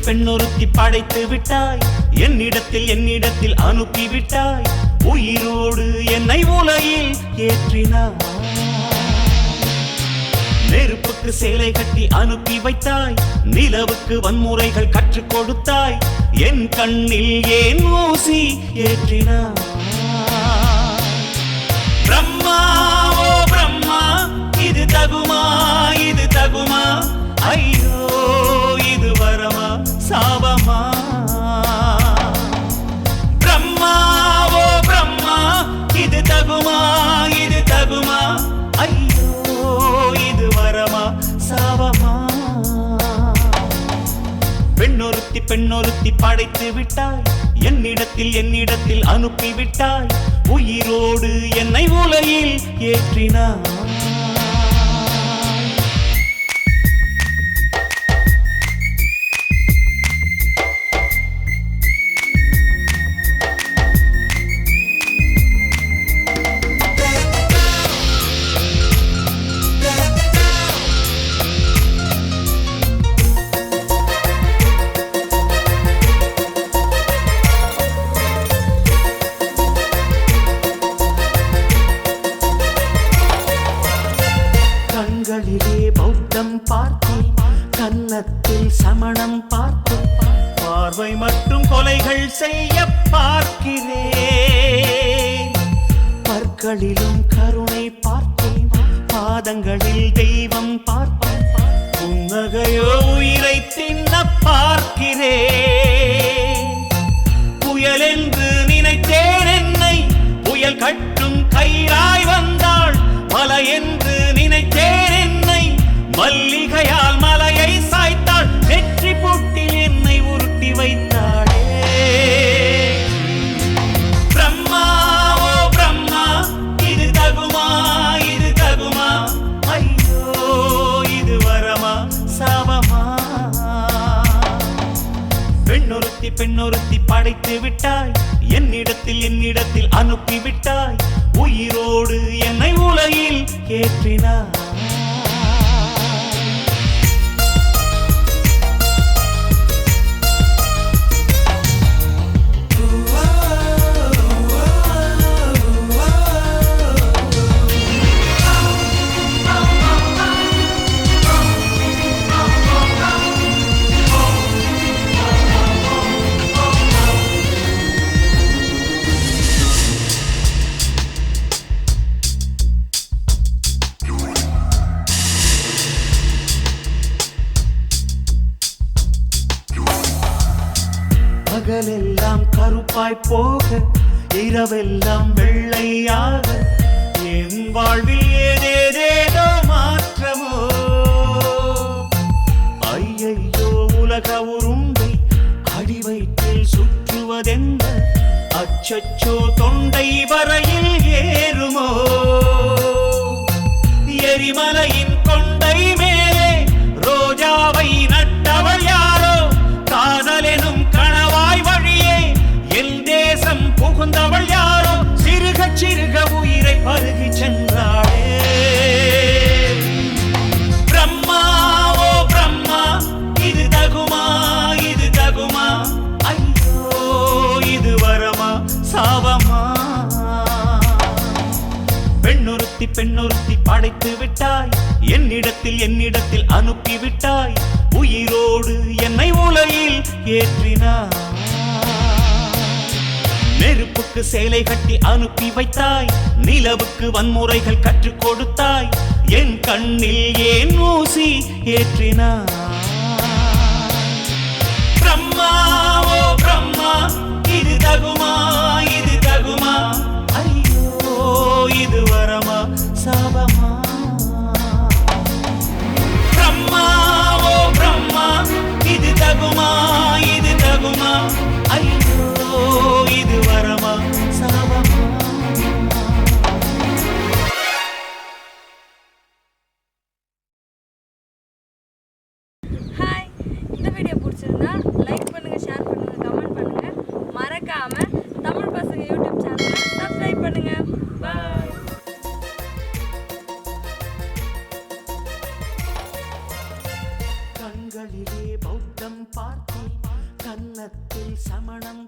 பெண்ணொருத்தி படைத்து விட்டாய், என்னிடத்தில் அனுப்பி விட்டாய், உயிரோடு என்னை உலகில் ஏற்றினாய். நெருப்புக்கு சேலை கட்டி அனுப்பி வைத்தாய், நிலவுக்கு வன்முறைகள் கற்றுக் கொடுத்தாய், என் கண்ணில் ஏன் ஊசி ஏற்றினாய். பிரம்மா ஓ பிரம்மா, இது தகுமா இது தகுமா, ஐயோ இது வரமா சாபமா. பிரம்மா ஓ பிரம்மா, இது தகுமா இது தகுமா, ஐயோ இது வரமா சாபமா. பெண்ணொருத்தி படைத்து விட்டாய், என்னிடத்தில் அனுப்பி விட்டாய், உயிரோடு என்னை உலகில் ஏற்றினாய். கண்களிலே பௌத்தம் பார்த்தேன், கன்னத்தில் சமணம் பார்த்தேன், பார்வை மற்றும் கொலைகள் செய்ய பார்க்கிறேன். பற்களிலும் கருணை பார்த்தேன், பாதங்களில் தெய்வம் பார்த்தேன், புன்னகையோ உயிரை தின்ன பார்க்கிறேன். புயல் என்று நினைத்தேன் என்னை, புயல் கட்டும் கயிறாய் வந்தாள். மலை என்று நினைத்தேன் என்னை, மல்லிகையால் மலையை சாய்த்தாள். வெற்றி பொட்டில் என்னை உருட்டி வைத்தாளே. பிரம்மா ஓ பிரம்மா, இது தகுமா இது தகுமா, ஐயோ இது வரமா சாபமா. பெண்ணொருத்தி படைத்து விட்டாய், என்னிடத்தில் அனுப்பி விட்டாய், உயிரோடு என்னை உலகில் ஏற்றினாய். பகலெல்லாம் கருப்பாய் போக, இரவெல்லாம் வெள்ளையாக, என் வாழ்வில் ஏதேதேதோ மாற்றமோ. ஐயையோ உலக உருண்டை அடிவயிற்றில் சுற்றுவதென்ன, அச்சச்சோ தொண்டை வரையில் ஏறுமோ. எரிமலையின் கொண்டை மேலே ரோஜாவை நட்டவள் யாரோ, காதலெனும் கணவாய் வழியே என் தேசம் புகுந்தவள் யாரோ, சிறுக சிறுக உயிரை பருகி சென்றாளே. பிரம்மா ஓ பிரம்மா, இது தகுமா இது தகுமா, ஐயோ இது வரமா சாபமா. பெண்ணொருத்தி படைத்து விட்டாய், என்னிடத்தில் அனுப்பி விட்டாய், உயிரோடு என்னை உலகில் ஏற்றினாய். நெருப்புக்கு சேலை கட்டி அனுப்பி வைத்தாய், நிலவுக்கு வன்முறைகள் கற்றுக் கொடுத்தாய், என் கண்ணில் ஏன் ஊசி ஏற்றினாய். பிரம்மா ஓ பிரம்மா, இது தகுமா இது தகுமா, ஐயோ இது வரமா சாபமா. பிரம்மா ஓ பிரம்மா, இது தகுமா இது தகுமா, ஐயோ இது வரமா சாபமா. ஹாய், இந்த வீடியோ பிடிச்சிருந்தா லைக் பண்ணுங்க, ஷேர் பண்ணுங்க, கமெண்ட் பண்ணுங்க. மறக்காம தமிழ் பசங்க யூடியூப் சேனலை சப்ஸ்கிரைப் பண்ணுங்க. பாய். கண்களிலே பௌத்தம் பார்த்தேன், சமணம்